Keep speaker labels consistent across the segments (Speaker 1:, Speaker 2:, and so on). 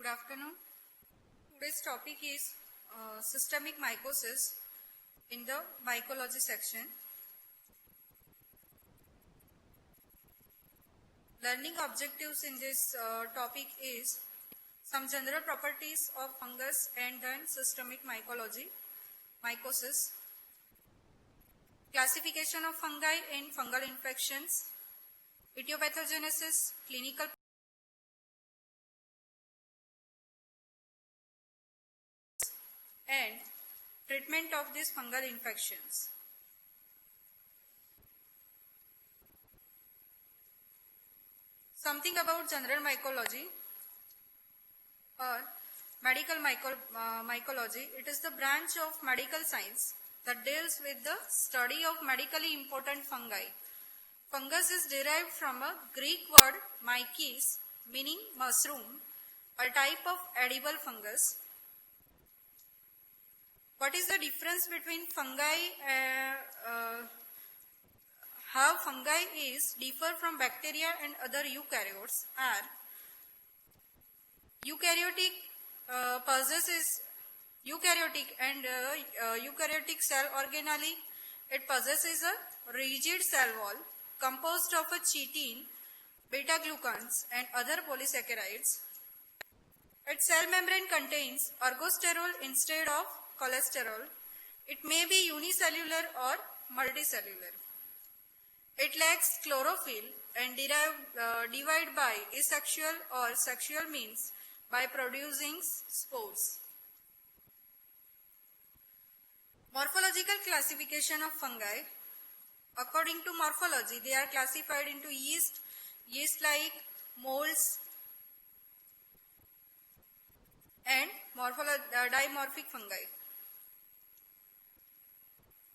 Speaker 1: Good afternoon. Today's topic is systemic mycosis in the mycology section. Learning objectives in this topic is some general properties of fungus and then systemic mycosis, classification of fungi in fungal infections, etiopathogenesis, clinical and treatment of these fungal infections. Something about general mycology or medical mycology. It is the branch of medical science that deals with the study of medically important fungi. Fungus is derived from a Greek word myces, meaning mushroom, a type of edible fungus. What is the difference between fungi? How fungi differ from bacteria and other eukaryotes are eukaryotic eukaryotic cell organelle. It possesses a rigid cell wall composed of a chitin, beta glucans and other polysaccharides. Its cell membrane contains ergosterol instead of cholesterol. It may be unicellular or multicellular. It lacks chlorophyll and divide by asexual or sexual means by producing spores. Morphological classification of fungi. According to morphology, they are classified into yeast-like, molds, and dimorphic fungi.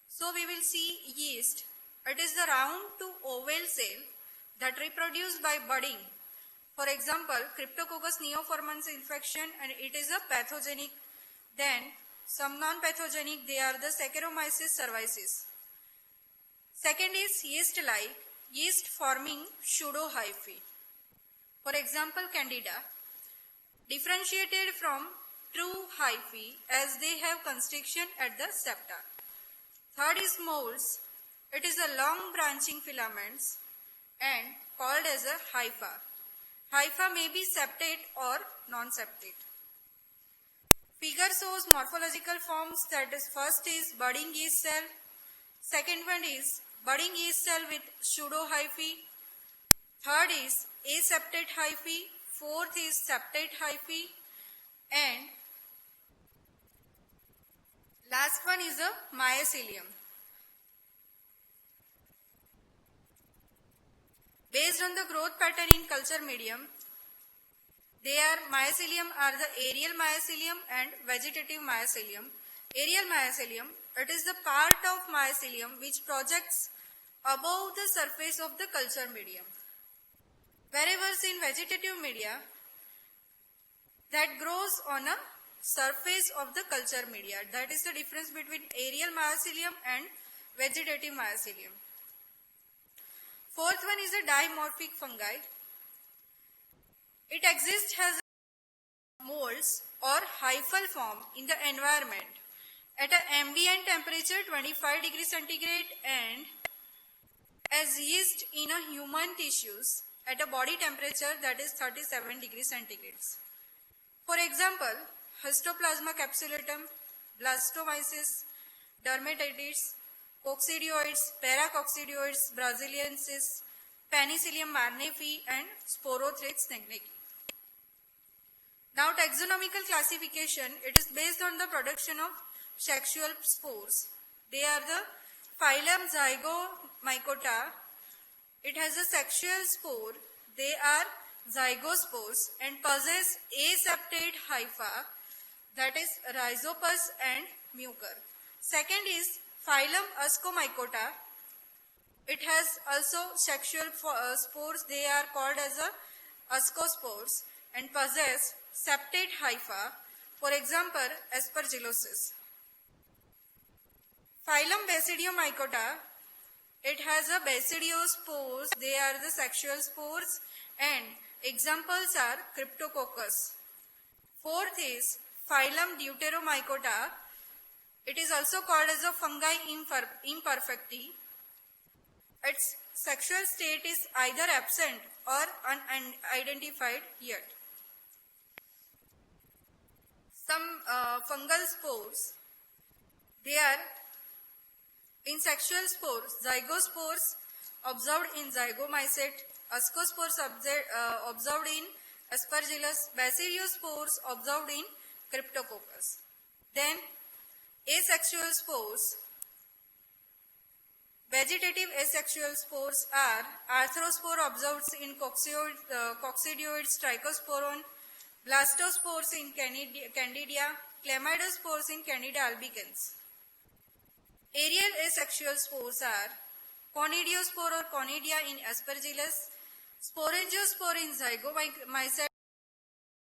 Speaker 1: So we will see yeast. It is the round to oval cell that reproduce by budding. For example, Cryptococcus neoformans infection, and it is a pathogenic. Then some non-pathogenic, they are the Saccharomyces cerevisiae. Second is yeast-like, yeast forming pseudohyphae. For example, Candida. Differentiated from true hyphae as they have constriction at the septa. Third is molds. It is a long branching filaments and called as a hypha. Hypha may be septate or non-septate. Figure shows morphological forms, that is, first is budding yeast cell, second one is budding yeast cell with pseudohyphae, third is aseptate hyphae, fourth is septate hyphae, and last one is a mycelium. Based on the growth pattern in culture medium, mycelium are the aerial mycelium and vegetative mycelium. Aerial mycelium, it is the part of mycelium which projects above the surface of the culture medium. Whereas in vegetative media, that grows on a surface of the culture media. That is the difference between aerial mycelium and vegetative mycelium. Fourth one is a dimorphic fungi. It exists as molds or hyphal form in the environment at an ambient temperature 25 degrees centigrade and as yeast in a human tissues at a body temperature that is 37 degrees centigrade. For example, Histoplasma capsulatum, Blastomyces, Dermatitis, Coccidioids, Paracoccidioids, Brasiliensis, Penicillium marnefi and Sporothrix negnechi. Now taxonomical classification, it is based on the production of sexual spores. They are the phylum Zygomycota. It has a sexual spore. They are zygospores and possess aseptate hypha, that is rhizopus and mucor. Second is phylum Ascomycota. It has also sexual spores. They are called as ascospores and possess septate hypha. For example, Aspergillosis. Phylum Basidiomycota. It has a basidiospores. They are the sexual spores and examples are Cryptococcus. Fourth is phylum Deuteromycota. It is also called as a fungi imperfecti. Its sexual state is either absent or unidentified yet. Some fungal spores, they are in sexual spores, zygospores observed in zygomycete, ascospores observed in Aspergillus, bacilliospores observed in Cryptococcus. Then asexual spores. Vegetative asexual spores are arthrospore observed in coccidioids, trichosporon, blastospores in Candida, chlamydospores in Candida albicans. Aerial asexual spores are conidiospore or conidia in Aspergillus, sporangiospore in zygomycete,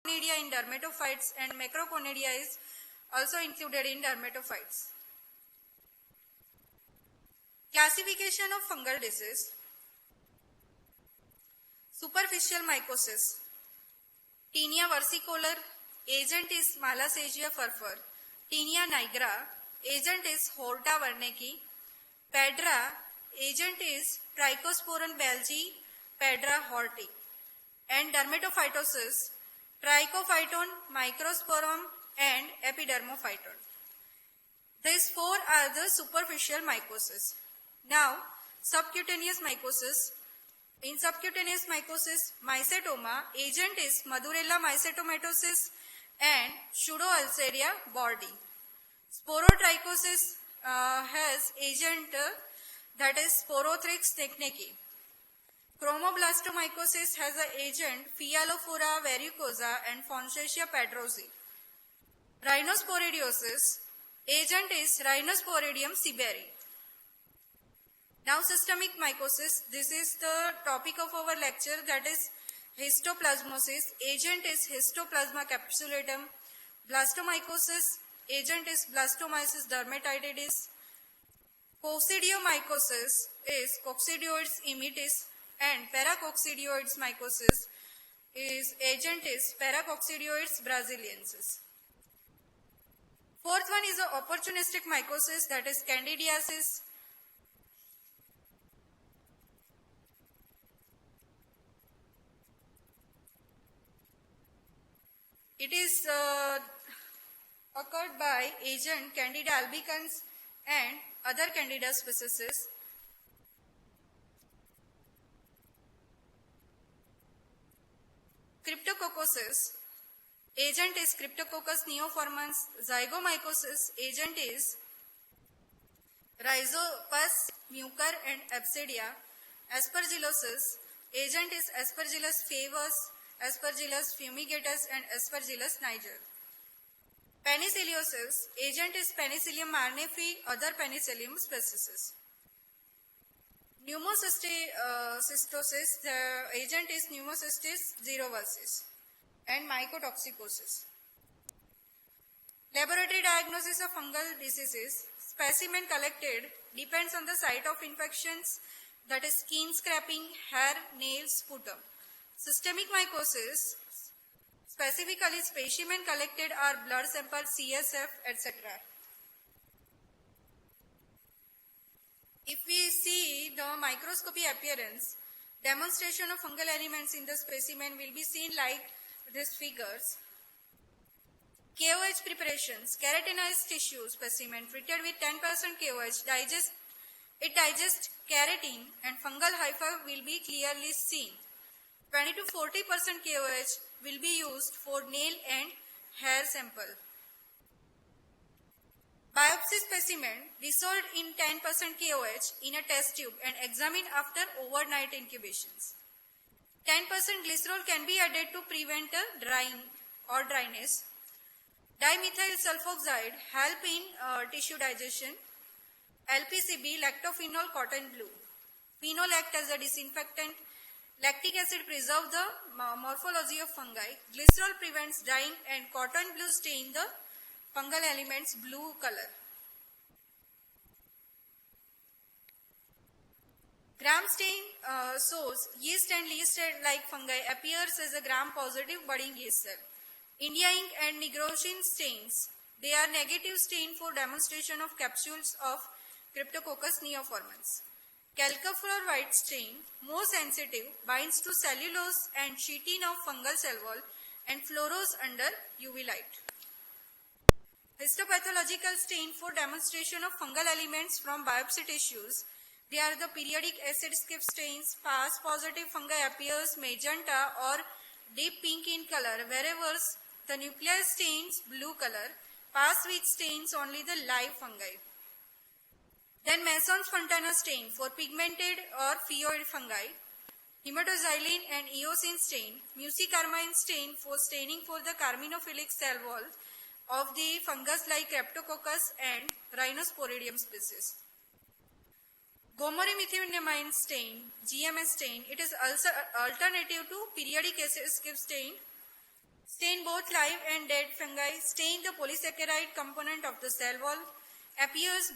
Speaker 1: conidia in dermatophytes, and macroconidia is also included in dermatophytes. Classification of fungal disease. Superficial mycosis. Tinea versicolor, agent is Malassezia furfur. Tinea nigra, agent is Horta wernicki. Pedra, agent is Trichosporum belgi, Pedra horti. And dermatophytosis, Trichophyton, Microsporum and Epidermophyton. These four are the superficial mycosis. Now, subcutaneous mycosis. In subcutaneous mycosis, mycetoma, agent is Madurella mycetomatosis and Pseudo-Ulceria bordi. Sporotrichosis has agent that is Sporothrix technici. Chromoblastomycosis has an agent Fialophora verrucosa and Fonsesia pedrosi. Rhinosporidiosis, agent is Rhinosporidium siberi. Now systemic mycosis, this is the topic of our lecture, that is histoplasmosis, agent is Histoplasma capsulatum. Blastomycosis, agent is Blastomyces dermatitidis. Coccidiomycosis is Coccidioides immitis and Paracoccidioides mycosis is agent is Paracoccidioides brasiliensis. Fourth one is the opportunistic mycosis, that is Candidiasis. It is occurred by agent Candida albicans and other Candida species. Cryptococcosis, agent is Cryptococcus neoformans. Zygomycosis, agent is Rhizopus, Mucor and Absidia. Aspergillosis, agent is Aspergillus flavus, Aspergillus fumigatus and Aspergillus niger. Penicilliosis, agent is Penicillium marnefi, other Penicillium species. Pneumocystosis, the agent is Pneumocystis xeroversus and mycotoxicosis. Laboratory diagnosis of fungal diseases. Specimen collected depends on the site of infections, that is skin scraping, hair, nails, sputum. Systemic mycosis, specifically specimen collected are blood samples, CSF, etc. If we see the microscopy appearance, demonstration of fungal elements in the specimen will be seen like these figures. KOH preparations, keratinized tissue specimen treated with 10% KOH, digests keratin and fungal hypha will be clearly seen. 20 to 40% KOH will be used for nail and hair sample. Biopsy specimen dissolved in 10% KOH in a test tube and examined after overnight incubations. 10% glycerol can be added to prevent drying or dryness. Dimethyl sulfoxide help in tissue digestion. LPCB, lactophenol cotton blue. Phenol act as a disinfectant. Lactic acid preserves the morphology of fungi. Glycerol prevents drying and cotton blue stain the fungal elements blue color. Gram stain shows yeast and yeast like fungi appears as a gram positive budding yeast cell. India ink and nigrosin stains. They are negative stain for demonstration of capsules of Cryptococcus neoformans. Calcifer white stain, more sensitive, binds to cellulose and chitin of fungal cell wall and fluoros under UV light. Histopathological stain for demonstration of fungal elements from biopsy tissues. They are the periodic acid skip stains. Pass positive fungi appears magenta or deep pink in color, wherever the nucleus stains blue color. Pass which stains only the live fungi. Then Mason's Fontana stain for pigmented or phioid fungi. Hematoxylin and eosin stain. Mucicarmine stain for staining for the carminophilic cell wall of the fungus like Cryptococcus and Rhinosporidium species. Gomorrhamethionine stain, GMS stain, it is also alternative to periodic acid skip stain. Stain both live and dead fungi, stain the polysaccharide component of the cell wall, appears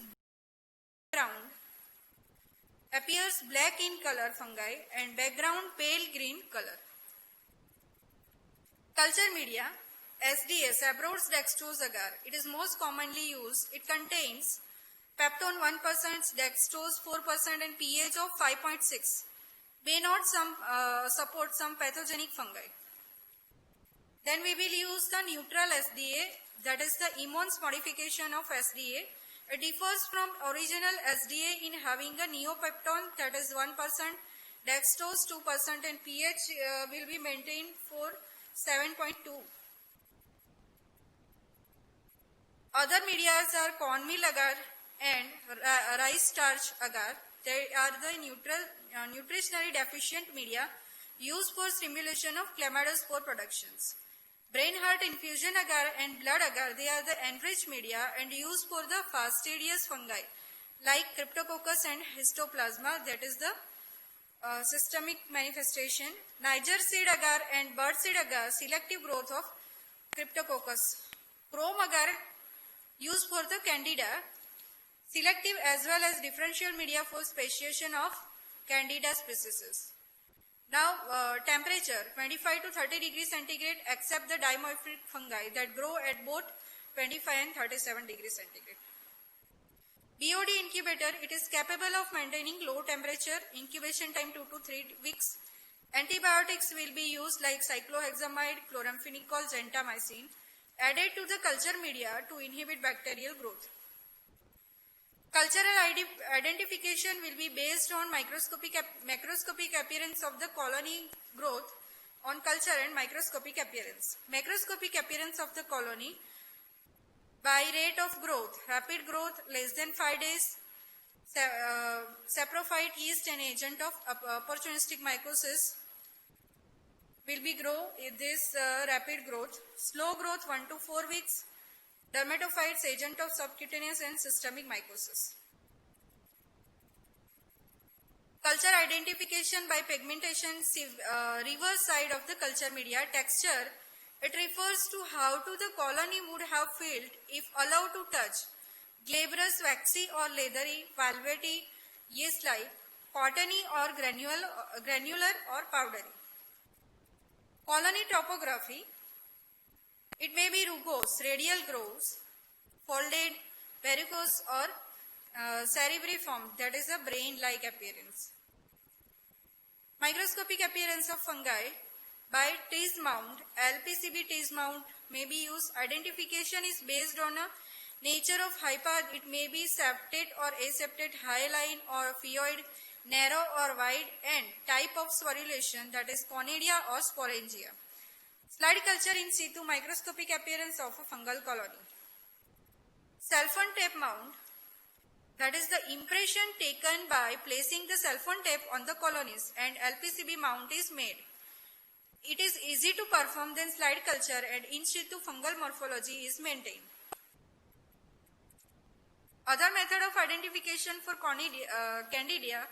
Speaker 1: black in color fungi and background pale green color. Culture media. SDA, Sabro's dextrose agar. It is most commonly used. It contains peptone 1%, dextrose 4% and pH of 5.6. May not support some pathogenic fungi. Then we will use the neutral SDA, that is the Emmons modification of SDA. It differs from original SDA in having a neopeptone, that is 1%, dextrose 2% and pH will be maintained for 7.2. Other medias are cornmeal agar and rice starch agar. They are the nutritionally deficient media used for stimulation of chlamydospore productions. Brain heart infusion agar and blood agar, they are the enriched media and used for the fastidious fungi like Cryptococcus and Histoplasma, that is the systemic manifestation. Niger seed agar and bird seed agar, selective growth of Cryptococcus. Chrome agar, used for the Candida, selective as well as differential media for speciation of Candida species. Now temperature 25 to 30 degrees centigrade except the dimorphic fungi that grow at both 25 and 37 degrees centigrade. BOD incubator, it is capable of maintaining low temperature, incubation time 2 to 3 weeks. Antibiotics will be used like cyclohexamide, chloramphenicol, gentamicin, added to the culture media to inhibit bacterial growth. Cultural identification will be based on macroscopic appearance of the colony growth on culture and microscopic appearance. Macroscopic appearance of the colony by rate of growth, rapid growth less than 5 days, saprophyte yeast and agent of opportunistic mycosis will be grow in this rapid growth. Slow growth 1 to 4 weeks. Dermatophytes, agent of subcutaneous and systemic mycosis. Culture identification by pigmentation, reverse side of the culture media. Texture, it refers to how to the colony would have felt if allowed to touch. Glabrous, waxy or leathery, velvety, yeast-like, cottony or granular or powdery. Colony topography, it may be rugose, radial grooves, folded, verrucous or cerebriform, that is a brain-like appearance. Microscopic appearance of fungi by Tease mount, LPCB Tease mount may be used. Identification is based on a nature of hypa, it may be septate or aseptate, hyaline or phioid, narrow or wide, and type of sporulation, that is conidia or sporangia. Slide culture in situ, microscopic appearance of a fungal colony. Cell phone tape mount, that is the impression taken by placing the cell phone tape on the colonies and LPCB mount is made. It is easy to perform, then slide culture and in situ fungal morphology is maintained. Other method of identification for Candida,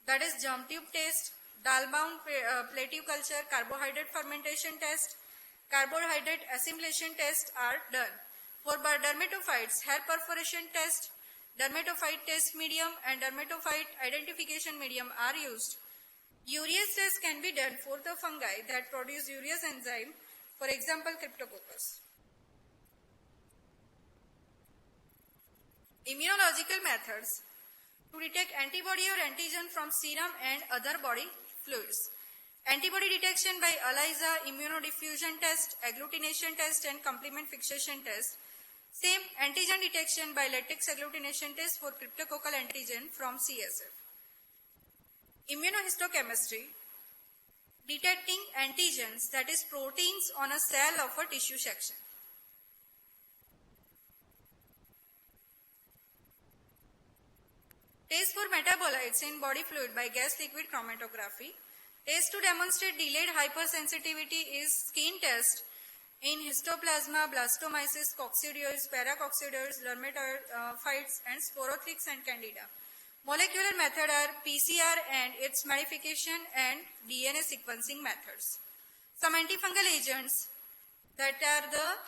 Speaker 1: that is germ tube test, Dahlbaum plateau culture, carbohydrate fermentation test, carbohydrate assimilation test are done. For dermatophytes, hair perforation test, dermatophyte test medium and dermatophyte identification medium are used. Urease test can be done for the fungi that produce urease enzyme For example, Cryptococcus. Immunological methods to detect antibody or antigen from serum and other body fluids. Antibody detection by ELISA, immunodiffusion test, agglutination test and complement fixation test. Same antigen detection by latex agglutination test for cryptococcal antigen from CSF. Immunohistochemistry, detecting antigens, that is proteins on a cell of a tissue section. Test for metabolites in body fluid by gas liquid chromatography. Test to demonstrate delayed hypersensitivity is skin test in histoplasma, blastomyces, coccidioids, paracoccidioids, lermatophytes and sporothrix and candida. Molecular method are PCR and its modification and DNA sequencing methods. Some antifungal agents that are the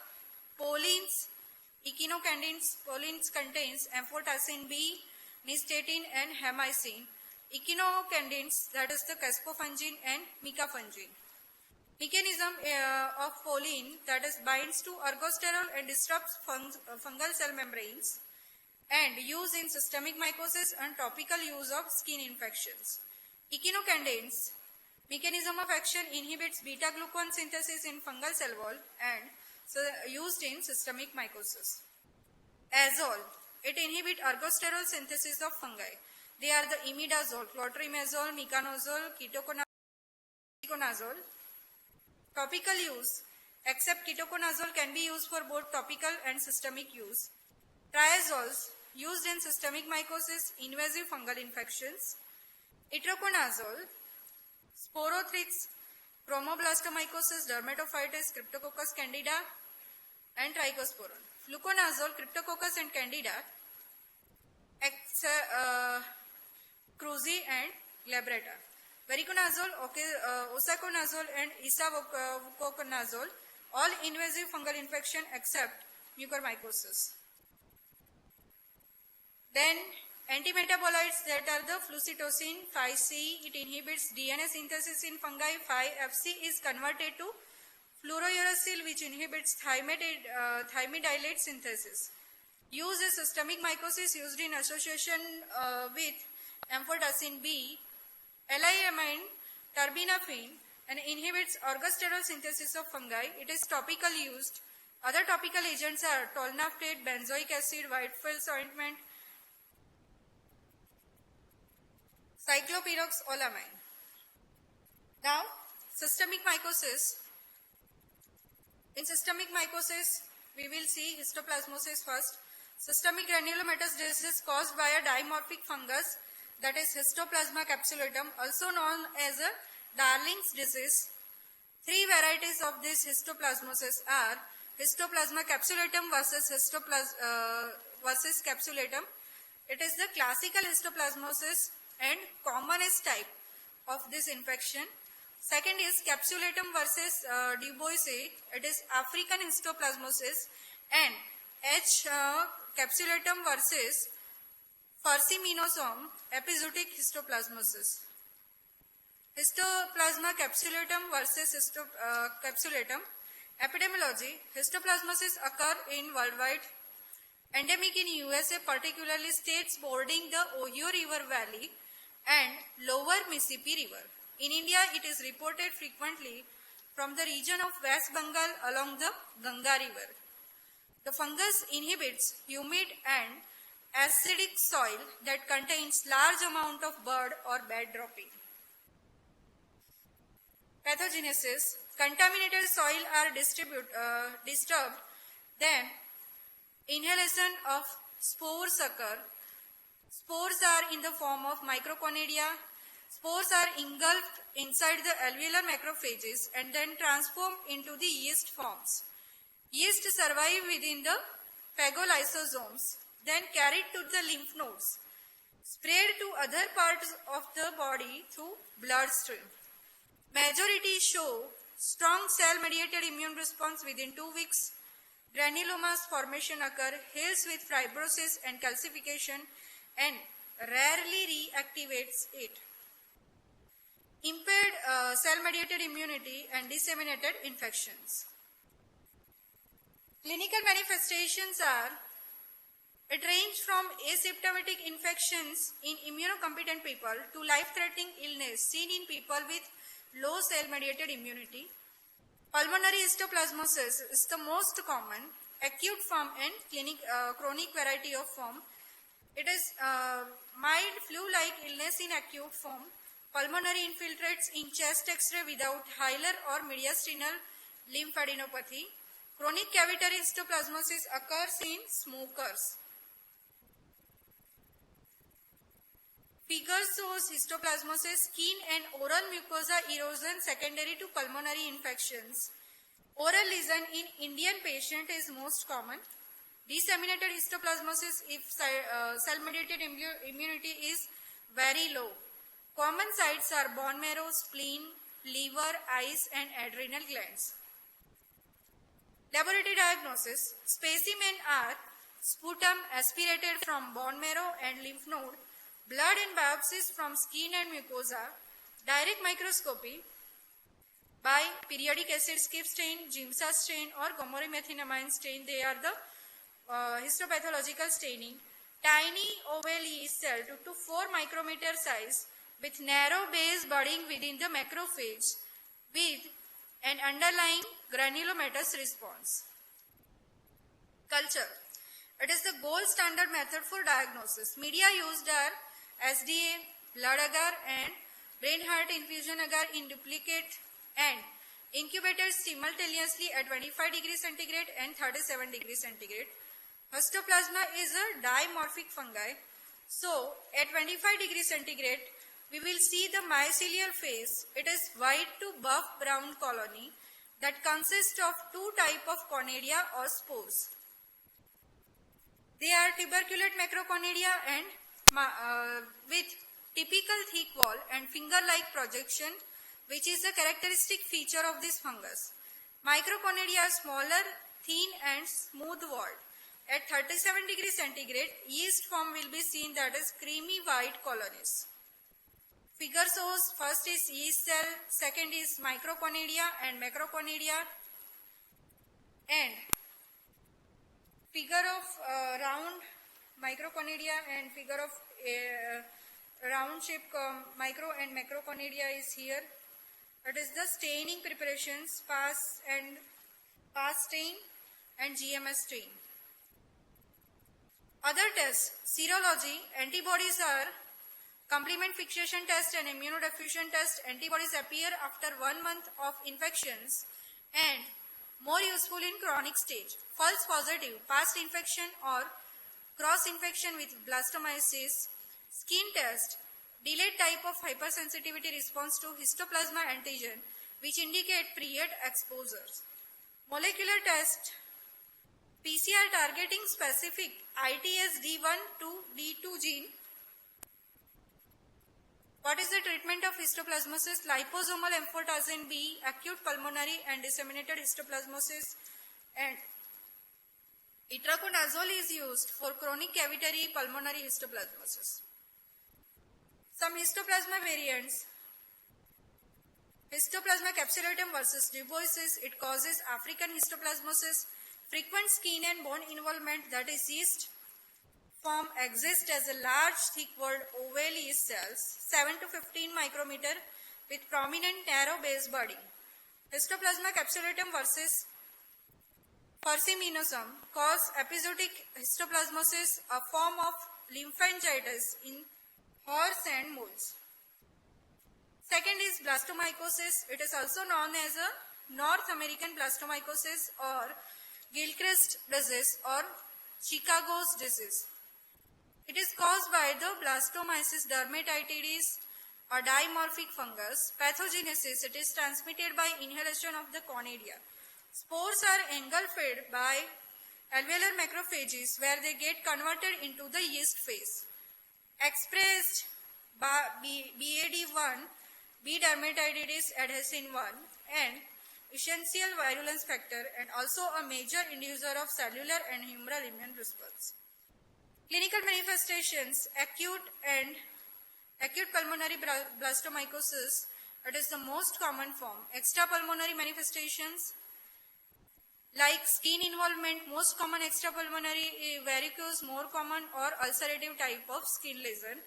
Speaker 1: polines, echinocandins. Polines contains amphotericin B, nystatin and hemicin. Echinocandins, that is the caspofungin and micafungin. Mechanism of poline, that is binds to ergosterol and disrupts fungal cell membranes and used in systemic mycosis and topical use of skin infections. Echinocandins, mechanism of action inhibits beta-glucan synthesis in fungal cell wall and used in systemic mycosis. Azole, it inhibits ergosterol synthesis of fungi. They are the imidazole, clotrimazole, miconazole, ketoconazole. Topical use, except ketoconazole can be used for both topical and systemic use. Triazoles, used in systemic mycosis, invasive fungal infections. Itraconazole, sporothrix, chromoblastomycosis, dermatophytes, cryptococcus candida, and trichosporon. Fluconazole, cryptococcus and candida, cruzi and glabrata. Voriconazole, osaconazole and isavuconazole, all invasive fungal infection except mucormycosis. Then antimetabolites, that are the flucytosine 5C, it inhibits DNA synthesis in fungi. 5FC is converted to fluorouracil, which inhibits thymidylate synthesis. Used in systemic mycosis, used in association with amphotericin B, L-amine, terbinafine, and inhibits ergosterol synthesis of fungi. It is topical used. Other topical agents are tolnaftate, benzoic acid, Whitefield's ointment, cyclopyroxolamine. Now, systemic mycosis. In systemic mycosis, we will see histoplasmosis first. Systemic granulomatous disease caused by a dimorphic fungus, that is Histoplasma capsulatum, also known as a Darling's disease. Three varieties of this histoplasmosis are Histoplasma capsulatum versus capsulatum. It is the classical histoplasmosis and commonest type of this infection. Second is capsulatum versus Duboisiae. It is African histoplasmosis, and H. capsulatum versus Farciminosome epizootic histoplasmosis. Histoplasma capsulatum versus capsulatum. Epidemiology. Histoplasmosis occur in worldwide. Endemic in USA, particularly states bordering the Ohio River Valley and lower Mississippi River. In India, it is reported frequently from the region of West Bengal along the Ganga River. The fungus inhibits humid and acidic soil that contains large amount of bird or bed dropping. Pathogenesis. Contaminated soil are disturbed, then inhalation of spores occur. Spores are in the form of microconidia. Spores are engulfed inside the alveolar macrophages and then transformed into the yeast forms. Yeast survive within the phagolysosomes, then carried to the lymph nodes, spread to other parts of the body through bloodstream. Majority show strong cell-mediated immune response within 2 weeks. Granulomas formation occur, heals with fibrosis and calcification, and rarely reactivates it. Impaired cell-mediated immunity and disseminated infections. Clinical manifestations are, it ranges from asymptomatic infections in immunocompetent people to life-threatening illness seen in people with low cell-mediated immunity. Pulmonary histoplasmosis is the most common acute form and chronic variety of form. It is mild flu-like illness in acute form. Pulmonary infiltrates in chest X-ray without hilar or mediastinal lymphadenopathy. Chronic cavitary histoplasmosis occurs in smokers. Figure shows histoplasmosis, skin and oral mucosa erosion secondary to pulmonary infections. Oral lesion in Indian patient is most common. Disseminated histoplasmosis if cell-mediated immunity is very low. Common sites are bone marrow, spleen, liver, eyes and adrenal glands. Laboratory diagnosis. Specimen are sputum aspirated from bone marrow and lymph node, blood and biopsies from skin and mucosa, direct microscopy by periodic acid skip stain, Giemsa stain or gomorymethenamine stain. They are the histopathological staining. Tiny oval yeast cell 2 to 4 micrometer size with narrow base budding within the macrophage with an underlying granulomatous response. Culture. It is the gold standard method for diagnosis. Media used are SDA, blood agar and brain heart infusion agar in duplicate and incubated simultaneously at 25 degrees centigrade and 37 degrees centigrade. Histoplasma is a dimorphic fungi. So, at 25 degrees centigrade, we will see the mycelial phase. It is white to buff brown colony that consists of two types of conidia or spores. They are tuberculate macroconidia and with typical thick wall and finger-like projection, which is a characteristic feature of this fungus. Microconidia are smaller, thin and smooth-walled. At 37 degrees centigrade, yeast form will be seen, that is creamy white colonies. Figure shows first is yeast cell, second is microconidia and macroconidia, and figure of round microconidia and figure of round shape micro and macroconidia is here. It is the staining preparations, pass stain and GMS stain. Other tests, serology, antibodies are complement fixation test and immunodiffusion test. Antibodies appear after 1 month of infections and more useful in chronic stage. False positive, past infection or cross infection with blastomyces. Skin test, delayed type of hypersensitivity response to histoplasma antigen which indicate period exposures. Molecular test, PCR targeting specific ITS-D1 to D2 gene. What is the treatment of histoplasmosis? Liposomal amphotericin B, acute pulmonary and disseminated histoplasmosis, and itraconazole is used for chronic cavitary pulmonary histoplasmosis. Some histoplasma variants. Histoplasma capsulatum versus dubois, it causes African histoplasmosis. Frequent skin and bone involvement, that is yeast form, exists as a large thick-walled oval yeast cells 7 to 15 micrometer with prominent narrow base budding. Histoplasma capsulatum versus Fursimenosum cause episodic histoplasmosis, a form of lymphangitis in horse and mules. Second is blastomycosis. It is also known as a North American blastomycosis or Gilchrist disease or Chicago's disease. It is caused by the Blastomyces dermatitis or dimorphic fungus. Pathogenesis, it is transmitted by inhalation of the conidia. Spores are engulfed by alveolar macrophages where they get converted into the yeast phase. Expressed by BAD1, B dermatitis adhesine 1 and essential virulence factor, and also a major inducer of cellular and humoral immune response. Clinical manifestations, acute pulmonary blastomycosis, it is the most common form. Extrapulmonary manifestations, like skin involvement, most common extrapulmonary varicose, more common or ulcerative type of skin lesion,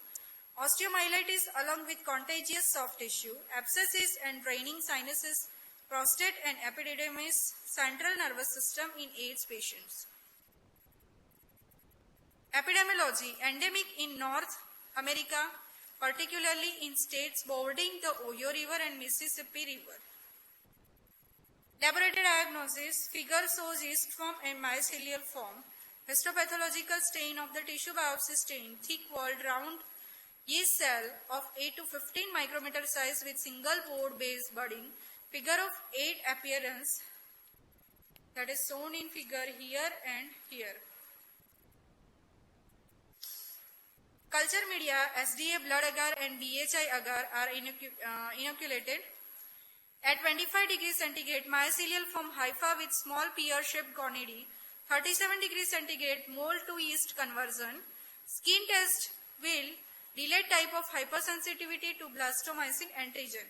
Speaker 1: osteomyelitis along with contagious soft tissue, abscesses and draining sinuses, prostate and epididymis, central nervous system in AIDS patients. Epidemiology, endemic in North America, particularly in states bordering the Ohio River and Mississippi River. Laboratory diagnosis, figure shows yeast form and mycelial form. Histopathological stain of the tissue biopsy stain, thick-walled round yeast cell of 8 to 15 micrometer size with single pore base budding. Figure of 8 appearance, that is shown in figure here and here. Culture media, SDA blood agar and BHI agar are inoculated. At 25 degrees centigrade, mycelial form hypha with small pear-shaped gonidae. 37 degrees centigrade, mole to yeast conversion. Skin test will delayed type of hypersensitivity to blastomycin antigen.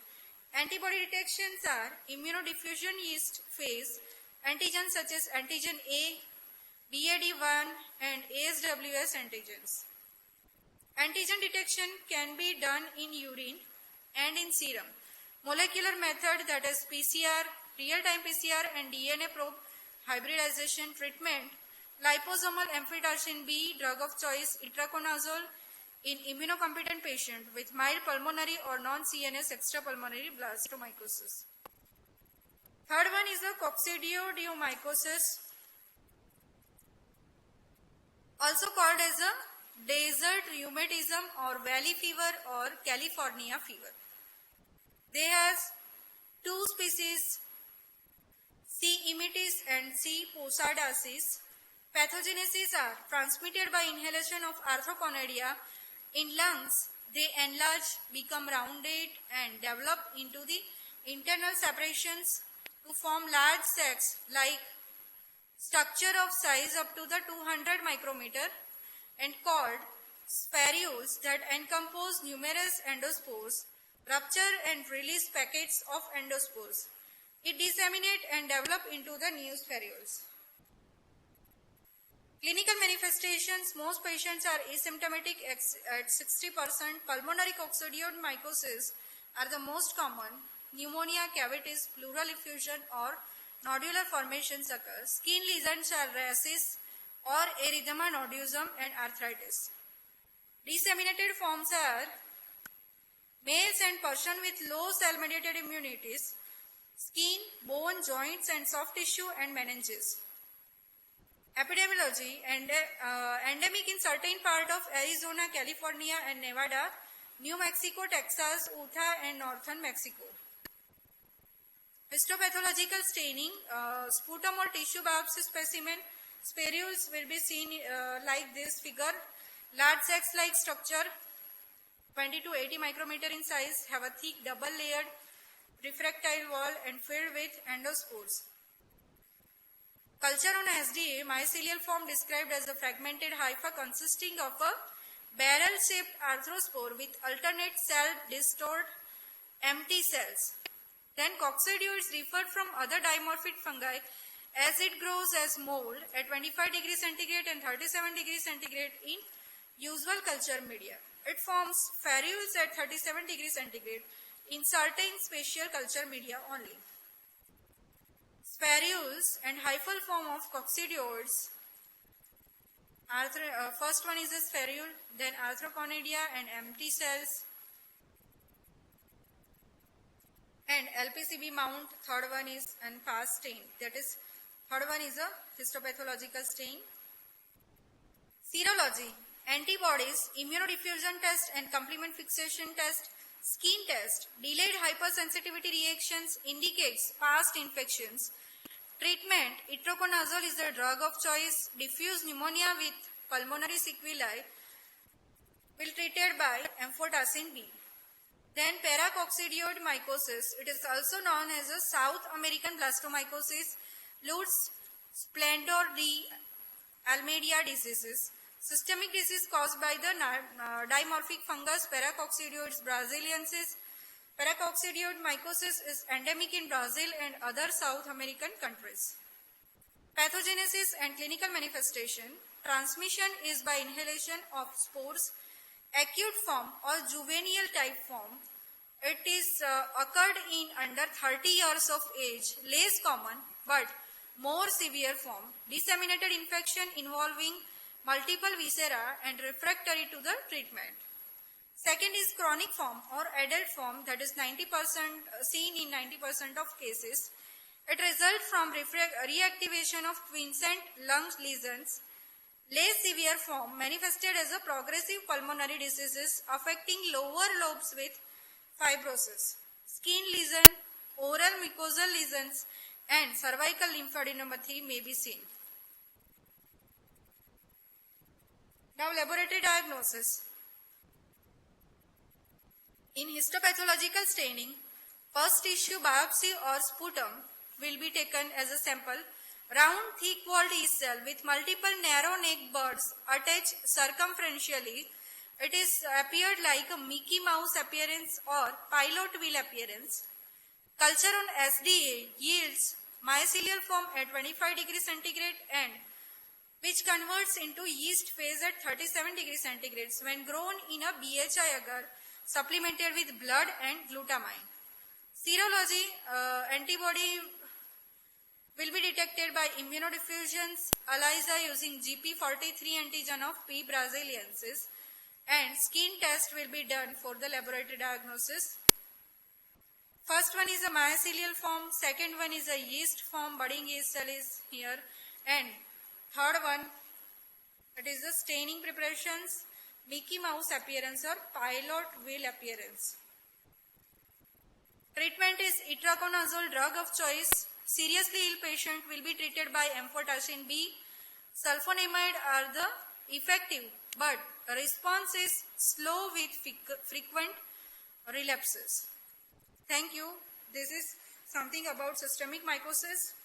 Speaker 1: Antibody detections are immunodiffusion yeast phase, antigens such as antigen A, BAD1 and ASWS antigens. Antigen detection can be done in urine and in serum. Molecular method, that is PCR, real-time PCR and DNA probe hybridization treatment, liposomal amphotericin B drug of choice itraconazole in immunocompetent patient with mild pulmonary or non-CNS extrapulmonary blastomycosis. Third one is the coccidiomycosis, also called as a desert rheumatism or valley fever or California fever. They have two species, C. immitis and C. posadacis. Pathogenesis are transmitted by inhalation of arthroconidea. In lungs, they enlarge, become rounded and develop into the internal separations to form large sacs like structure of size up to the 200 micrometer and called spherules that encompass numerous endospores, rupture and release packets of endospores. It disseminate and develop into the new spherules. Clinical manifestations, most patients are asymptomatic at 60%. Pulmonary coccidioidomycosis are the most common. Pneumonia, cavities, pleural effusion or nodular formations occur. Skin lesions are rashes or erythema nodosum and arthritis. Disseminated forms are males and person with low cell-mediated immunities, skin, bone, joints and soft tissue and meninges. Epidemiology, endemic in certain part of Arizona, California and Nevada, New Mexico, Texas, Utah and northern Mexico. Histopathological staining, sputum or tissue biopsy specimen, spherules will be seen like this figure. Large sacs-like structure, 20 to 80 micrometer in size, have a thick double-layered refractile wall and filled with endospores. Culture on SDA, mycelial form described as a fragmented hypha consisting of a barrel-shaped arthrospore with alternate cell-distort empty cells. Then coccidioids referred from other dimorphic fungi as it grows as mold at 25 degrees centigrade and 37 degrees centigrade in usual culture media. It forms spherules at 37 degrees centigrade in certain spatial culture media only. Spherules and hyphal form of coccidioids. First one is a spherule, then arthroconidea and empty cells, and LPCB mount. Third one is and pass stain. That is, third one is a histopathological stain. Serology, antibodies, immunodiffusion test and complement fixation test, skin test, delayed hypersensitivity reactions indicates past infections. Treatment, itraconazole is the drug of choice. Diffuse pneumonia with pulmonary sequelae will treated by amphotericin B. Then paracoccidioidomycosis, it is also known as a South American blastomycosis, Lutz, Splendor D. Almeida diseases. Systemic disease caused by the dimorphic fungus Paracoccidioides brasiliensis. Paracoccidioidomycosis is endemic in Brazil and other South American countries. Pathogenesis and clinical manifestation. Transmission is by inhalation of spores, acute form or juvenile type form. It is occurred in under 30 years of age, less common but more severe form. Disseminated infection involving multiple viscera and refractory to the treatment. Second is chronic form or adult form, that is 90% seen in 90% of cases. It results from reactivation of quiescent lung lesions. Less severe form manifested as a progressive pulmonary diseases affecting lower lobes with fibrosis, skin lesion, oral mucosal lesions, and cervical lymphadenopathy may be seen. Now, laboratory diagnosis. In histopathological staining, first tissue biopsy or sputum will be taken as a sample. Round, thick-walled yeast cell with multiple narrow neck buds attached circumferentially. It is appeared like a Mickey Mouse appearance or pilot wheel appearance. Culture on SDA yields mycelial form at 25 degrees centigrade and which converts into yeast phase at 37 degrees centigrade when grown in a BHI agar supplemented with blood and glutamine. Serology, antibody will be detected by immunodiffusions, ELISA using GP43 antigen of P. brasiliensis, and skin test will be done for the laboratory diagnosis. First one is a mycelial form, second one is a yeast form, budding yeast cell is here, and third one, it is the staining preparations, Mickey Mouse appearance or pilot wheel appearance. Treatment is itraconazole drug of choice. Seriously ill patient will be treated by amphotericin B. Sulfonamide are the effective, but response is slow with frequent relapses. Thank you. This is something about systemic mycosis.